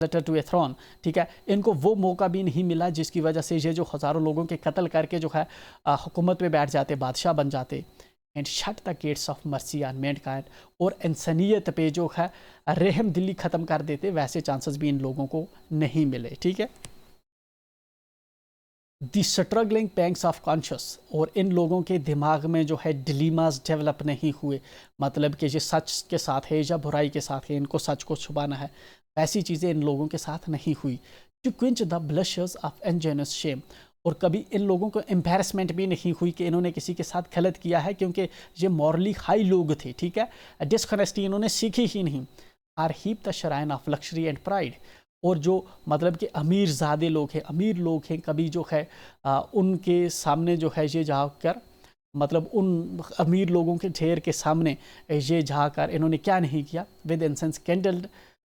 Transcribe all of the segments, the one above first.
To A throne, ठीक है। इनको वो मौका भी नहीं मिला जिसकी वजह से ये जो हज़ारों लोगों के कत्ल करके जो है हुकूमत पे बैठ जाते, बादशाह बन जाते। And shut the gates of mercy on Mankind, और इंसानियत पे जो है रहम दिली ख़त्म कर देते, वैसे चांसेस भी इन लोगों को नहीं मिले, ठीक है। दी स्ट्रगलिंग पैंग्स ऑफ कॉन्शियस, और इन लोगों के दिमाग में जो है डिलीमास डेवलप नहीं हुए, मतलब कि ये सच के साथ है या बुराई के साथ है, इनको सच को छुपाना है, ऐसी चीज़ें इन लोगों के साथ नहीं हुई। To quench the blushes of ingenuous shame, और कभी इन लोगों को एम्बेरसमेंट भी नहीं हुई कि इन्होंने किसी के साथ गलत किया है, क्योंकि ये मॉरली हाई लोग थे, ठीक है। डिसऑनेस्टी इन्होंने सीखी ही नहीं। Or heap the shrine of luxury and pride, और जो मतलब कि अमीर ज़्यादा लोग हैं, अमीर लोग हैं, कभी जो है उनके सामने जो है ये जाकर, मतलब उन अमीर लोगों के ढेर के सामने ये जाकर इन्होंने क्या नहीं किया, with incense kindled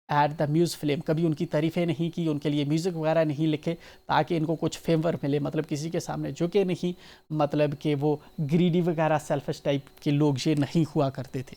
at the Muse's flame, कभी उनकी तारीफ़ें नहीं की, उनके लिए म्यूज़िक वगैरह नहीं लिखे ताकि इनको कुछ फेवर मिले, मतलब किसी के सामने झुके नहीं, मतलब कि वो ग्रीडी वगैरह सेल्फिश टाइप के लोग ये नहीं हुआ करते थे।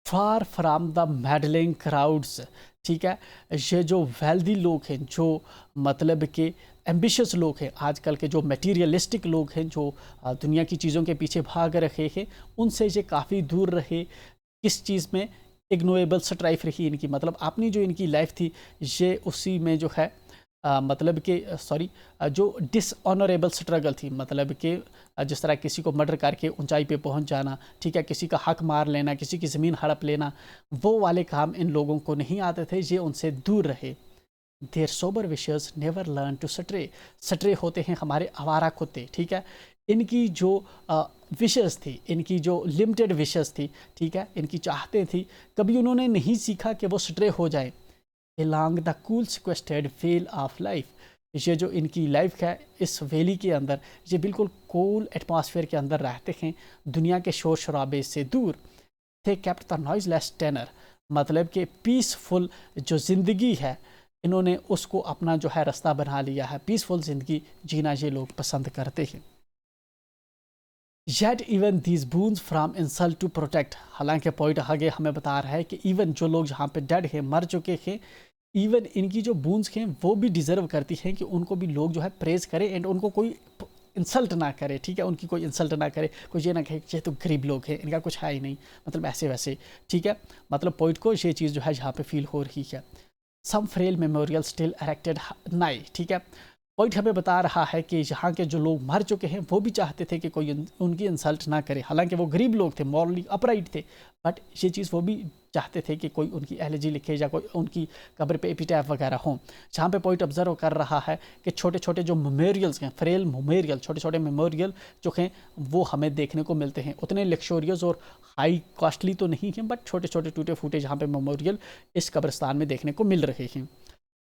फार फ्राम द मेडलिंग क्राउड्स, ठीक है। ये जो वेल्दी लोग हैं, जो मतलब के एम्बिशियस लोग हैं, आजकल के जो मटेरियलिस्टिक लोग हैं, जो दुनिया की चीज़ों के पीछे भाग रहे हैं, उनसे ये काफ़ी दूर रहे। किस चीज़ में? इग्नोएबल स्ट्राइफ रही इनकी, मतलब अपनी जो इनकी लाइफ थी ये उसी में जो है मतलब कि सॉरी जो डिसऑनरेबल स्ट्रगल थी, मतलब कि जिस तरह किसी को मर्डर करके ऊंचाई पे पहुंच जाना, ठीक है, किसी का हक मार लेना, किसी की ज़मीन हड़प लेना, वो वाले काम इन लोगों को नहीं आते थे, ये उनसे दूर रहे। Their sober wishes never learn to stray, stray होते हैं हमारे आवारा कुत्ते, ठीक है। इनकी जो विशेस थी, इनकी जो लिमिटेड विशेस थी, ठीक है, इनकी चाहते थी, कभी उन्होंने नहीं सीखा कि वो स्ट्रे हो जाए। along the cool sequestered well of life, ये जो इनकी लाइफ है इस वैली के अंदर, ये बिल्कुल कूल एटमॉस्फेयर के अंदर रहते हैं, दुनिया के शोर शराबे से दूर। थे केप्ट द नॉइजलेस टेनर, मतलब कि पीसफुल जो ज़िंदगी है, इन्होंने उसको अपना जो है रास्ता बना लिया है, पीसफुल ज़िंदगी जीना ये लोग पसंद करते हैं। Yet even these boons from insult to protect, हालांकि पॉइंट आगे हमें बता रहा है कि इवन जो लोग यहाँ पे डेड हैं, मर चुके हैं, इवन इनकी जो बूंस हैं वो भी डिज़र्व करती हैं कि उनको भी लोग जो है प्रेज़ करें एंड उनको कोई इंसल्ट ना करे, ठीक है, उनकी कोई इंसल्ट ना करे, कोई ये ना कहे ये तो गरीब लोग हैं, इनका कुछ है ही नहीं, मतलब ऐसे वैसे, ठीक है। मतलब पॉइंट को ये चीज़ जो है यहाँ पे फील हो रही है। सम फ्रेल मेमोरियल स्टिल एरेक्टेड नाई, ठीक है। पॉइंट हमें बता रहा है कि यहाँ के जो लोग मर चुके हैं वो भी चाहते थे कि कोई उनकी इंसल्ट ना करे, हालांकि वो गरीब लोग थे, मॉरली अपराइट थे, बट ये चीज़ वो भी चाहते थे कि कोई उनकी एलर्जी लिखे या कोई उनकी कब्र पे एपिटैफ वगैरह हो। जहाँ पे पॉइंट ऑब्जर्व कर रहा है कि छोटे छोटे जो मेमोरियल्स हैं, फ्रेल मेमोरियल, छोटे छोटे मेमोरियल जो हैं वो हमें देखने को मिलते हैं, उतने लग्जोरियस और हाई कॉस्टली तो नहीं हैं, बट छोटे छोटे टूटे फूटे जहाँ पे मेमोरियल इस कब्रिस्तान में देखने को मिल रहे हैं।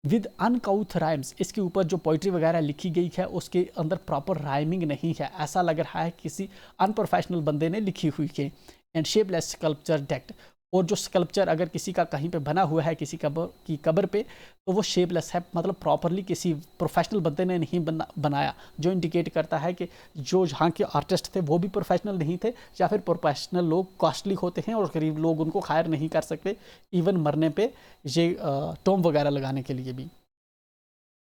विद अनकाउथ राइम्स, इसके ऊपर जो पोइट्री वगैरह लिखी गई है उसके अंदर प्रॉपर राइमिंग नहीं है, ऐसा लग रहा है किसी अनप्रोफेशनल बंदे ने लिखी हुई है। एंड शेपलेस स्कल्पचर डेक्ट, और जो स्कल्पचर अगर किसी का कहीं पे बना हुआ है किसी कब्र पे, तो वो शेपलेस है, मतलब प्रॉपरली किसी प्रोफेशनल बंदे ने नहीं बनाया, जो इंडिकेट करता है कि जो यहाँ के आर्टिस्ट थे वो भी प्रोफेशनल नहीं थे, या फिर प्रोफेशनल लोग कॉस्टली होते हैं और गरीब लोग उनको हायर नहीं कर सकते, इवन मरने पे ये टॉम वगैरह लगाने के लिए भी।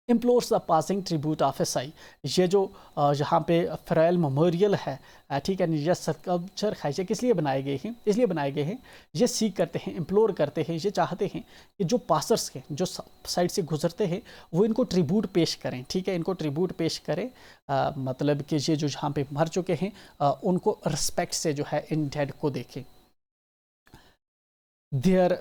इम्प्लोर्स द पासिंग ट्रिब्यूट ऑफ ए साई, ये जो यहाँ पे फ्रेल मेमोरियल है, ठीक है, ये स्कल्पचर है, ये किस लिए बनाए गए हैं? इसलिए बनाए गए हैं, ये सीख करते हैं, इम्प्लोर करते हैं, ये चाहते हैं कि जो पासर्स हैं, जो साइड से गुजरते हैं, वो इनको ट्रिब्यूट पेश करें, ठीक है, इनको ट्रिब्यूट पेश करें, मतलब कि ये जो जहाँ पे मर चुके हैं उनको रिस्पेक्ट से जो है इन डेड को देखें। Their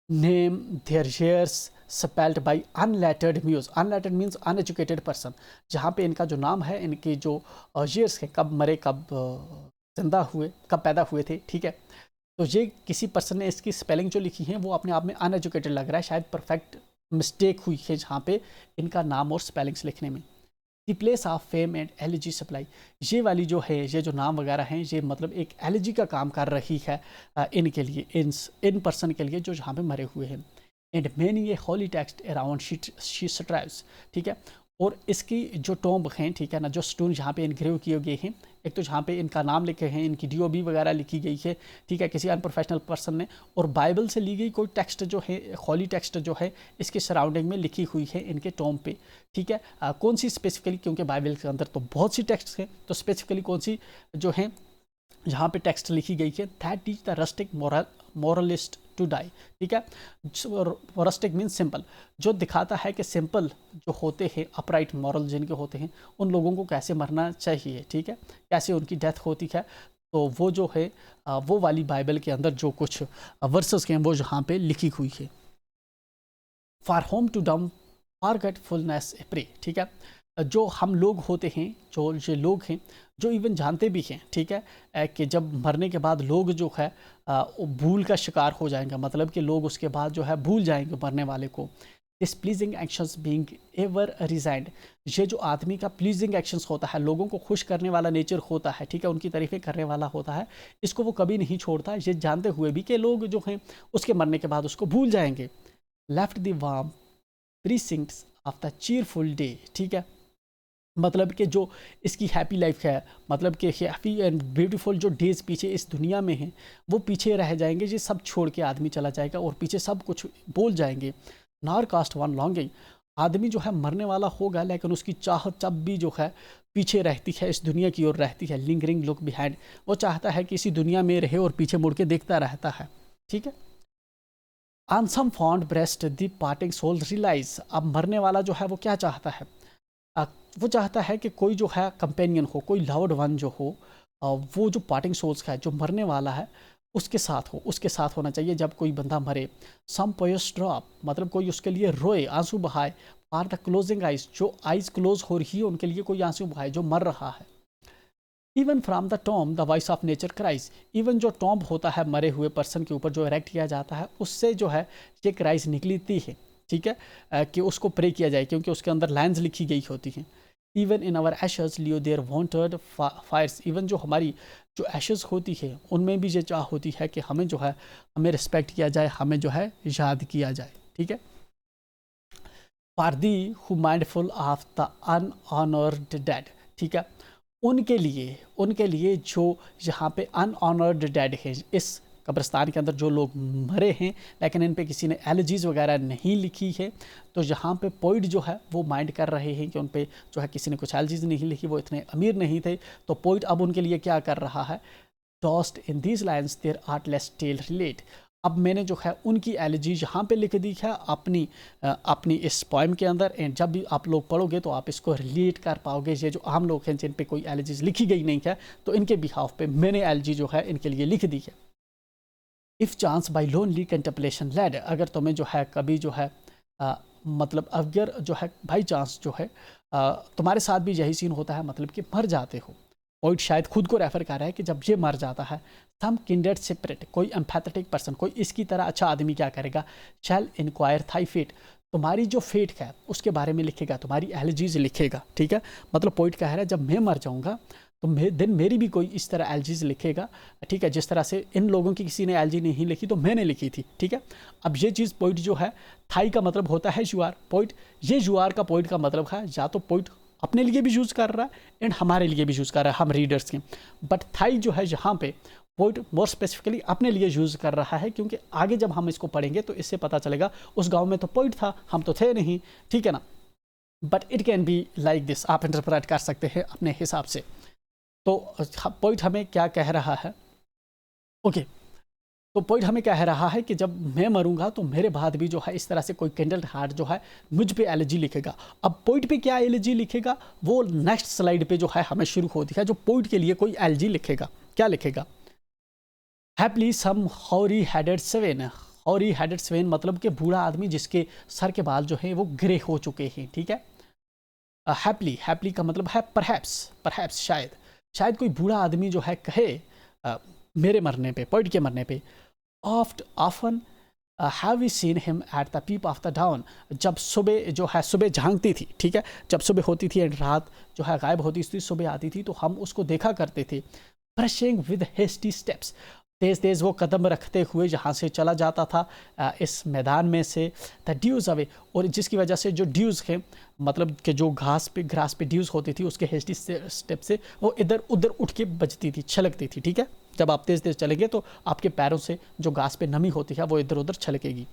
name, their shares spelled by unlettered muse, unlettered means uneducated person, जहाँ पे इनका जो नाम है, इनके जो ईयर्स हैं, कब मरे, कब जिंदा हुए, कब पैदा हुए थे, ठीक है, तो ये किसी पर्सन ने इसकी स्पेलिंग जो लिखी है वो अपने आप में अनएजुकेटेड लग रहा है, शायद परफेक्ट मिस्टेक हुई है जहाँ पे इनका नाम और स्पेलिंग्स लिखने में। The place of fame and allergy supply, ये वाली जो है, ये जो नाम वगैरह हैं, ये मतलब एक एलर्जी का काम कर रही है इनके लिए, इन पर्सन के लिए जो जहाँ पे मरे हुए हैं। एंड मैनी ये Holi text around she strives, ठीक है, और इसकी जो टॉम्ब हैं, ठीक है ना, जो स्टोन जहाँ पे इनग्रेव किए गए हैं, एक तो जहाँ पे इनका नाम लिखे हैं, इनकी डीओबी वगैरह लिखी गई है, ठीक है, किसी अनप्रोफेशनल पर्सन ने, और बाइबल से ली गई कोई टेक्स्ट जो है, हॉली टेक्स्ट जो है, इसके सराउंडिंग में लिखी हुई है इनके टॉम्ब पे, ठीक है। कौन सी स्पेसिफिकली, क्योंकि बाइबल के अंदर तो बहुत सी टेक्स्ट हैं, तो स्पेसिफिकली कौन सी जो है जहाँ पे टेक्स्ट लिखी गई है, that teach the rustic moralist to die, ठीक है। रस्टिक मीन्स सिंपल, जो दिखाता है कि सिंपल जो होते हैं, अपराइट मॉरल जिनके होते हैं, उन लोगों को कैसे मरना चाहिए, ठीक है, कैसे उनकी डेथ होती है। तो वो जो है वो वाली बाइबल के अंदर जो कुछ वर्सेस के हैं वो यहाँ पे लिखी हुई है। फॉर होम टू डम फॉरगेटफुलनेस ए प्रे, ठीक है। जो हम लोग होते हैं, जो ये लोग हैं जो इवन जानते भी हैं, ठीक है, कि जब मरने के बाद लोग जो है वो भूल का शिकार हो जाएंगे, मतलब कि लोग उसके बाद जो है भूल जाएंगे मरने वाले को। This pleasing actions being ever resigned, ये जो आदमी का प्लीजिंग एक्शंस होता है, लोगों को खुश करने वाला नेचर होता है, ठीक है, उनकी तारीफें करने वाला होता है, इसको वो कभी नहीं छोड़ता, ये जानते हुए भी कि लोग जो हैं उसके मरने के बाद उसको भूल जाएंगे। Left the warm precincts of the cheerful day, ठीक है, मतलब कि जो इसकी हैप्पी लाइफ है, मतलब कि हैप्पी एंड ब्यूटीफुल जो डेज़ पीछे इस दुनिया में हैं वो पीछे रह जाएंगे, ये सब छोड़ के आदमी चला जाएगा और पीछे सब कुछ बोल जाएंगे। नार कास्ट वन लॉन्गिंग, आदमी जो है मरने वाला होगा लेकिन उसकी चाहत जब भी जो है पीछे रहती है, इस दुनिया की ओर रहती है। लिंगरिंग लुक बिहाइंड, वो चाहता है कि इसी दुनिया में रहे और पीछे मुड़ के देखता रहता है, ठीक है। On some fond breast the parting soul relies, अब मरने वाला जो है वो क्या चाहता है, वो चाहता है कि कोई जो है कंपेनियन हो, कोई लव्ड वन जो हो, वो जो पार्टिंग सोल्स का है, जो मरने वाला है उसके साथ हो, उसके साथ होना चाहिए जब कोई बंदा मरे। सम पोयस ड्रॉप, मतलब कोई उसके लिए रोए, आंसू बहाए। आर द क्लोजिंग आइज, जो आइज क्लोज हो रही है उनके लिए कोई आंसू बहाए जो मर रहा है। Even from the Tom the voice of nature cries, even जो टॉम्ब होता है मरे हुए पर्सन के ऊपर जो इरेक्ट किया जाता है, उससे जो है ये क्राइज निकलती है, ठीक है, कि उसको प्रे किया जाए, क्योंकि उसके अंदर लाइन्स लिखी गई होती हैं। Even in our ashes live their wonted fires, even जो हमारी जो एशेज होती है उनमें भी ये चाह होती है कि हमें जो है हमें रिस्पेक्ट किया जाए, हमें जो है याद किया जाए, ठीक है। For thee who mindful of the unhonoured dead, ठीक है, उनके लिए जो यहाँ पे अनऑनर्ड डेड है, इस कब्रिस्तान के अंदर जो लोग मरे हैं लेकिन इन पे किसी ने एलजीज वगैरह नहीं लिखी है, तो यहाँ पे पोइट जो है वो माइंड कर रहे हैं कि उन पे जो है किसी ने कुछ एलजीज नहीं लिखी, वो इतने अमीर नहीं थे, तो पोइट अब उनके लिए क्या कर रहा है, dost in these lines their artless tale relate, अब मैंने जो है उनकी एलजी यहाँ पे लिख दी है अपनी इस पोइम के अंदर, एंड जब भी आप लोग पढ़ोगे तो आप इसको रिलेट कर पाओगे। ये जो आम लोग हैं जिन पे कोई एलजीज लिखी गई नहीं है, तो इनके बिहाफ पे मैंने एलजी जो है इनके लिए लिख दी है। If chance by lonely contemplation led, अगर तुम्हें जो है कभी जो है मतलब अगर जो है बाई चांस जो है तुम्हारे साथ भी यही सीन होता है, मतलब कि मर जाते हो, पोइट शायद खुद को रेफर कर रहा है कि जब ये मर जाता है, सम किंडर्ड सेपरेट, कोई एम्पैथेटिक पर्सन, कोई इसकी तरह अच्छा आदमी क्या करेगा, शैल इंक्वायर थाई फेट, तुम्हारी जो फेट है उसके बारे में लिखेगा, तुम्हारी एलजीज लिखेगा, ठीक है। मतलब पोइट कह रहा है जब मैं मर जाऊँगा तो दिन मेरी भी कोई इस तरह एलजीज लिखेगा, ठीक है, जिस तरह से इन लोगों की किसी ने एलजी नहीं लिखी तो मैंने लिखी थी, ठीक है। अब ये चीज़ पोइट जो है, थाई का मतलब होता है जुआर, पोइट, ये जुआर का पोइट का मतलब है या तो पोइट अपने लिए भी यूज़ कर रहा है एंड हमारे लिए भी यूज़ कर रहा है, हम रीडर्स के, बट थाई जो है यहाँ पे पोइट मोर स्पेसिफिकली अपने लिए यूज़ कर रहा है, क्योंकि आगे जब हम इसको पढ़ेंगे तो इससे पता चलेगा उस गाँव में तो पोइट था, हम तो थे नहीं, ठीक है ना। But it can be like this, आप इंटरप्रेट कर सकते हैं अपने हिसाब से। तो पोइट हमें क्या कह रहा है, ओके, तो पोइट हमें कह रहा है कि जब मैं मरूंगा तो मेरे बाद भी जो है इस तरह से कोई कैंडल हार्ट जो है मुझ पे एलजी लिखेगा। अब पोइट पे क्या एलजी लिखेगा वो नेक्स्ट स्लाइड पे जो है हमें शुरू होती है, जो पोइट के लिए कोई एलजी लिखेगा, क्या लिखेगा, हैप्पली सम हॉरी हेडेड स्वेन, हॉरी हेडेड स्वेन मतलब कि बूढ़ा आदमी जिसके सर के बाल जो है वो ग्रे हो चुके हैं, ठीक है। हैप्पली का मतलब है परहैप्स, शायद कोई बूढ़ा आदमी जो है कहे मेरे मरने पे, पोइट के मरने पे, often have we seen him at the peep of the dawn, जब सुबह जो है सुबह झांकती थी, ठीक है, जब सुबह होती थी एंड रात जो है गायब होती थी, सुबह आती थी, तो हम उसको देखा करते थे। ब्रशिंग विद हेस्टी स्टेप्स, तेज़ तेज़ वो कदम रखते हुए जहाँ से चला जाता था इस मैदान में से द ड्यूज़ अवे, और जिसकी वजह से जो ड्यूज़ थे, मतलब कि जो ग्रास पे ड्यूज़ होती थी, उसके हेस्टी स्टेप से वो इधर उधर उठ के बजती थी, छलकती थी। ठीक है, जब आप तेज़ तेज़ चलेंगे तो आपके पैरों से जो घास पे नमी होती है वो इधर उधर छलकेगी।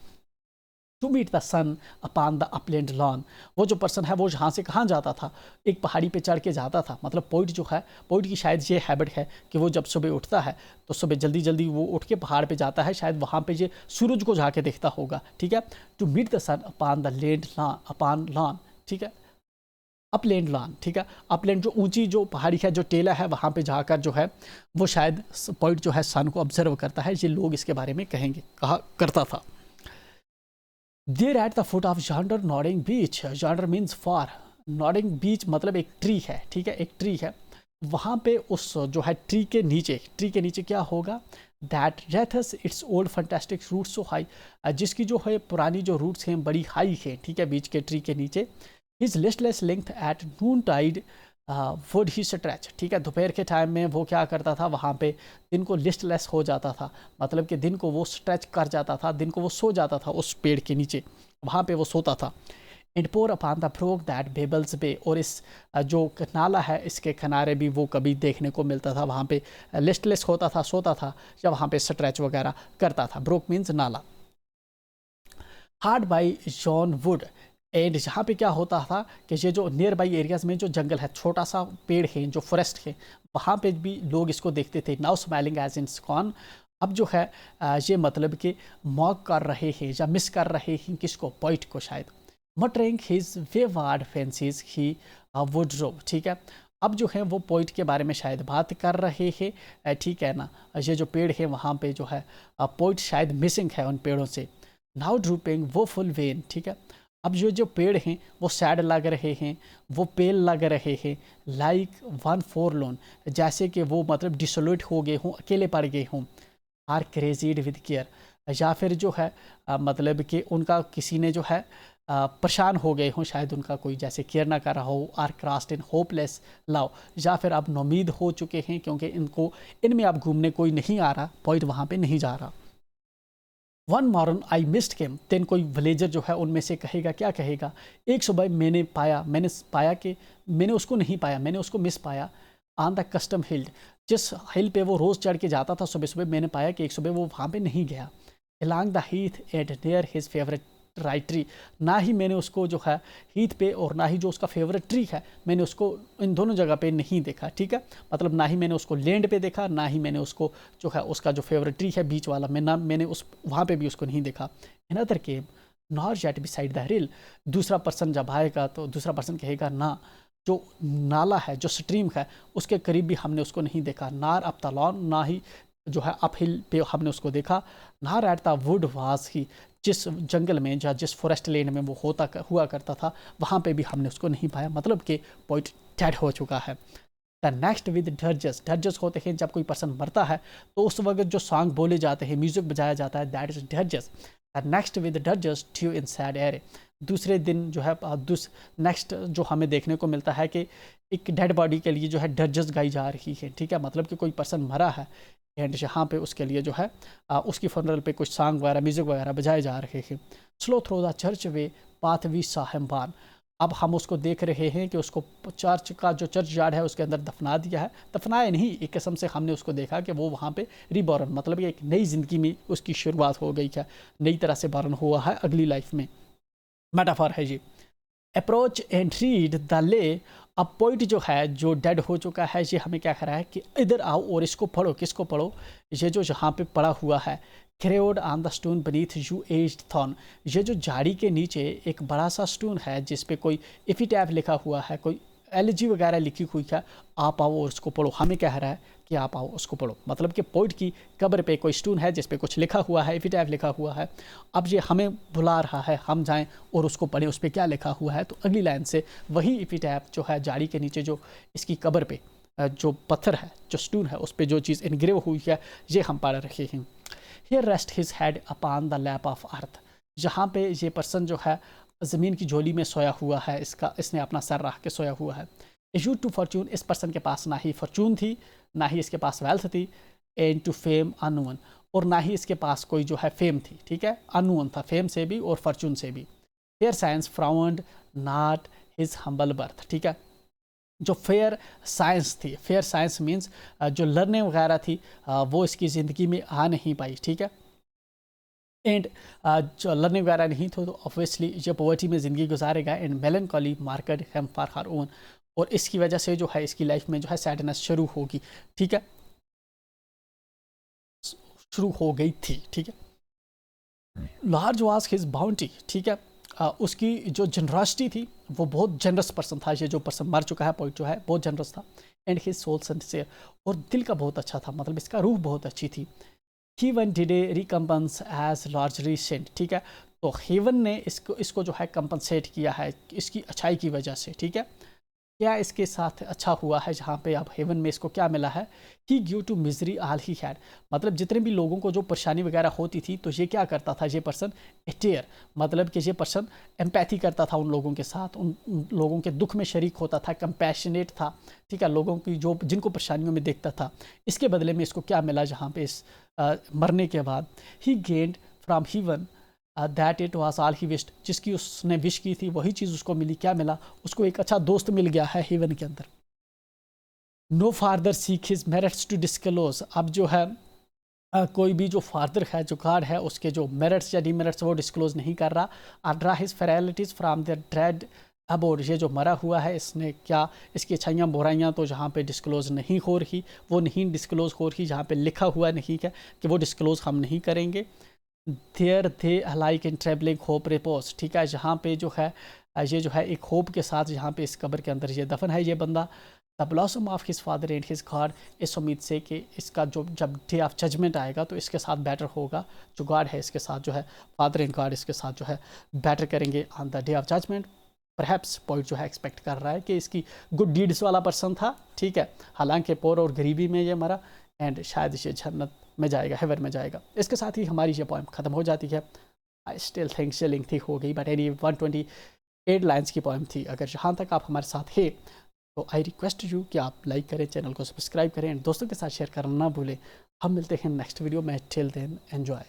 To meet the sun upon the upland lawn, वो जो पर्सन है वो जहाँ से कहाँ जाता था, एक पहाड़ी पे चढ़ के जाता था। मतलब पोइट जो है, पोइट की शायद ये हैबिट है कि वो जब सुबह उठता है तो सुबह जल्दी जल्दी वो उठ के पहाड़ पे जाता है, शायद वहाँ पे ये सूरज को जाके देखता होगा। ठीक है, to meet the sun upon the land lawn, upon lawn, ठीक है, अपलैंड लॉन। ठीक है, अपलैंड जो ऊंची जो पहाड़ी है, जो टेला है, वहाँ पे जाकर जो है वो शायद पोइट जो है सन को ऑब्जर्व करता है। ये लोग इसके बारे में कहा करता था। There at the foot of yonder nodding beech, yonder means for, nodding beech मतलब एक ट्री है। ठीक है, एक ट्री है, वहाँ पे उस जो है ट्री के नीचे क्या होगा, that wreathes its old fantastic roots so high, जिसकी जो है पुरानी जो रूट्स हैं बड़ी हाई हैं। ठीक है, बीच के ट्री के नीचे। His listless length at noontide would he stretch. ठीक है, दोपहर के टाइम में वो क्या करता था, वहाँ पे दिन को लिस्टलेस हो जाता था, मतलब कि दिन को वो स्ट्रेच कर जाता था, दिन को वो सो जाता था उस पेड़ के नीचे, वहाँ पे वो सोता था। And pore upon the brook that babbles by, और इस जो नाला है इसके किनारे भी वो कभी देखने को मिलता था, वहाँ पे लिस्टलेस होता था, सोता था, या वहाँ पे स्ट्रेच वगैरह करता था। ब्रोक मीन्स नाला। Hard by John would, and जहाँ पे क्या होता था कि ये जो नियर बाई एरियाज़ में जो जंगल है, छोटा सा पेड़ है, जो फॉरेस्ट है, वहाँ पे भी लोग इसको देखते थे। नाउ स्माइलिंग एज इन स्कॉन, अब जो है ये मतलब कि मॉक कर रहे हैं या मिस कर रहे हैं किसको, पोइट को शायद। मटरिंग हिज वेवार्ड फैंसीज ही वुडरोव। ठीक है, अब जो है वो पोइट के बारे में शायद बात कर रहे हैं। ठीक है ना, ये जो पेड़ है वहाँ पे जो है पोइट शायद मिसिंग है उन पेड़ों से। नाउ ड्रूपिंग वो फुल वेन। ठीक है, अब जो पेड़ हैं वो सैड लग रहे हैं, वो पेल लग रहे हैं, लाइक वन फोरलोन, जैसे कि वो मतलब डिसोल्यूट हो गए हों, अकेले पड़ गए हों। आर क्रेजीड विद केयर, या फिर जो है मतलब कि उनका किसी ने जो है परेशान हो गए हों, शायद उनका कोई जैसे केयर ना कर रहा हो। आर क्रास्ट इन होपलेस लव, या फिर अब नोमीद हो चुके हैं क्योंकि इनमें अब घूमने कोई नहीं आ रहा, पॉइंट वहाँ पे नहीं जा रहा। One morn I missed came, देन कोई विलेजर जो है उनमें से कहेगा, क्या कहेगा, एक सुबह मैंने पाया कि मैंने उसको नहीं पाया, मैंने उसको मिस पाया। ऑन द कस्टम हिल, जिस हिल पे वो रोज़ चढ़ के जाता था सुबह सुबह, मैंने पाया कि एक सुबह वो वहाँ पे नहीं गया। Along the heath at near his favourite right tree, ना ही मैंने उसको जो है हीथ पे और ना ही जो उसका फेवरेट ट्री है, मैंने उसको इन दोनों जगह पे नहीं देखा। ठीक है, मतलब ना ही मैंने उसको लैंड पे देखा, ना ही मैंने उसको जो है उसका जो फेवरेट ट्री है बीच वाला, मैंने उस वहाँ पे भी उसको नहीं देखा। In other came nor jet beside the हिल, दूसरा पर्सन जब आएगा तो दूसरा पर्सन कहेगा, ना जो नाला है, जो स्ट्रीम है, उसके करीब भी हमने उसको नहीं देखा। नार अप द लॉन, ना ही जो है अप हिल पे हमने उसको देखा। नार at the wood was he, जिस जंगल में या जिस फॉरेस्ट लैंड में वो हुआ करता था, वहाँ पे भी हमने उसको नहीं पाया, मतलब कि पॉइंट डेड हो चुका है। द नेक्स्ट विद डर्जेस, डर्जेस होते हैं जब कोई पर्सन मरता है तो उस वक्त जो सॉन्ग बोले जाते हैं, म्यूजिक बजाया जाता है, that is dirges. The next with dirges due in sad array, दूसरे दिन जो है नेक्स्ट जो हमें देखने को मिलता है कि एक डेड बॉडी के लिए जो है डर्जेस गाई जा रही है। ठीक है, मतलब कि कोई पर्सन मरा है एंड यहाँ पे उसके लिए जो है उसकी फनरल पे कुछ सॉन्ग वगैरह, म्यूज़िक वगैरह बजाए जा रहे हैं। Slow through the church way path we saw him borne, अब हम उसको देख रहे हैं कि उसको चर्च का जो चर्च यार्ड है उसके अंदर दफना दिया है। दफनाए नहीं, एक किस्म से हमने उसको देखा कि वो वहाँ पे रिबॉर्न, मतलब एक नई ज़िंदगी में उसकी शुरुआत हो गई है, नई तरह से बॉर्न हुआ है अगली लाइफ में। मेटाफर है जी। अप्रोच एंड रीड द ले, अब पॉइंट जो है जो डेड हो चुका है, ये हमें क्या कर रहा है कि इधर आओ और इसको पढ़ो। किसको पढ़ो, ये जो यहाँ पे पड़ा हुआ है, graved on the stone beneath you aged thorn, ये जो झाड़ी के नीचे एक बड़ा सा स्टोन है जिस पे कोई एपिटैफ लिखा हुआ है, कोई एलजी वगैरह लिखी हुई है, आप आओ और उसको पढ़ो। हमें कह रहा है कि आप आओ उसको पढ़ो, मतलब कि पोइट की कब्र पे कोई स्टोन है जिस पे कुछ लिखा हुआ है, एपिटैफ लिखा हुआ है। अब ये हमें बुला रहा है, हम जाएं और उसको पढ़ें, उस पर क्या लिखा हुआ है। तो अगली लाइन से वही एपिटैफ जो है झाड़ी के नीचे जो इसकी कब्र पे जो पत्थर है, जो स्टोन है, उस पर जो चीज़ इनग्रेव हुई है, ये हम पढ़ रहे हैं। Here rest his head upon the lap of earth, जहाँ पे ये पर्सन जो है ज़मीन की झोली में सोया हुआ है, इसने अपना सर रख के सोया हुआ है। इशू टू फॉर्चून, इस पर्सन के पास ना ही फॉर्चून थी, ना ही इसके पास वेल्थ थी। एंड टू फेम अननोन, और ना ही इसके पास कोई जो है फेम थी, ठीक है, अननोन था फेम से भी और फॉर्चून से भी। Fair science frowned not his humble birth, ठीक है, जो फेयर साइंस थी, फेयर साइंस मीन्स जो लर्निंग वगैरह थी वो इसकी ज़िंदगी में आ नहीं पाई, ठीक है, एंड जो लर्निंग वगैरह नहीं थी तो ऑब्वियसली जो पॉवर्टी में ज़िंदगी गुजारेगा, and melancholy marked him for her own, और इसकी वजह से जो है इसकी लाइफ में जो है सैडनेस शुरू होगी, ठीक है, शुरू हो गई थी, ठीक है। लार्ज वाज हिज बाउंटी, ठीक है, उसकी जो जनरसिटी थी वो बहुत जनरस पर्सन था, ये जो पर्सन मर चुका है पॉइंट जो है बहुत जनरस था, एंड हिज सोल सिंसियर, और दिल का बहुत अच्छा था, मतलब इसका रूह बहुत अच्छी थी। Heaven did a recompense as largely sent, ठीक है, तो हेवन ने इसको जो है कंपनसेट किया है इसकी अच्छाई की वजह से, ठीक है। क्या इसके साथ अच्छा हुआ है, जहाँ पे अब हेवन में इसको क्या मिला है, he due to misery all he had, मतलब जितने भी लोगों को जो परेशानी वगैरह होती थी तो ये क्या करता था, ये पर्सन एटेयर, मतलब कि ये पर्सन एम्पैथी करता था उन लोगों के साथ, उन लोगों के दुख में शरीक होता था, कंपैशनेट था, ठीक है, लोगों की जो जिनको परेशानियों में देखता था। इसके बदले में इसको क्या मिला, जहाँ पे इस मरने के बाद he gained from heaven that it was all he wished, जिसकी उसने विश की थी वही चीज़ उसको मिली। क्या मिला उसको, एक अच्छा दोस्त मिल गया है हेवन के अंदर। No farther seek his merits to disclose, अब जो है कोई भी जो फादर है जो गॉड है उसके जो मेरिट्स या डीमेरिट्स वो डिस्क्लोज नहीं कर रहा। Or draw his frailties from the dread abode, ये जो मरा हुआ है इसने क्या इसकी अच्छाइयाँ बुराइयाँ तो जहाँ पे डिस्क्लोज नहीं हो रही, वो नहीं डिस्क्लोज हो रही, जहाँ पे लिखा हुआ नहीं है कि वो डिस्क्लोज हम नहीं करेंगे। देयर थे like in travelling hope repose, ठीक है, जहाँ पे जो है ये जो है एक होप के साथ जहाँ पे इस कब्र के अंदर ये दफन है ये बंदा। The blossom of his father and his God, इस उम्मीद से कि इसका जो जब डे ऑफ जजमेंट आएगा तो इसके साथ बेटर होगा, जो गॉड है इसके साथ जो है फादर एंड गॉड इसके साथ जो है बेटर करेंगे on the day of judgement. Perhaps point जो है एक्सपेक्ट कर रहा है कि इसकी गुड डीड्स वाला पर्सन था, ठीक है, हालांकि पोर और गरीबी में ये मरा, एंड शायद ये जन्नत में जाएगा, हेवन में जाएगा। इसके साथ ही हमारी ये पोएम ख़त्म हो जाती है। आई स्टिल थिंक ये लेंथी हो गई, बट एनी 128 लाइन्स की पोएम थी। अगर यहाँ तक आप हमारे साथ है तो आई रिक्वेस्ट यू कि आप लाइक करें, चैनल को सब्सक्राइब करें, एंड दोस्तों के साथ शेयर करना ना भूलें। हम मिलते हैं नेक्स्ट वीडियो में, टिल देन एन्जॉय।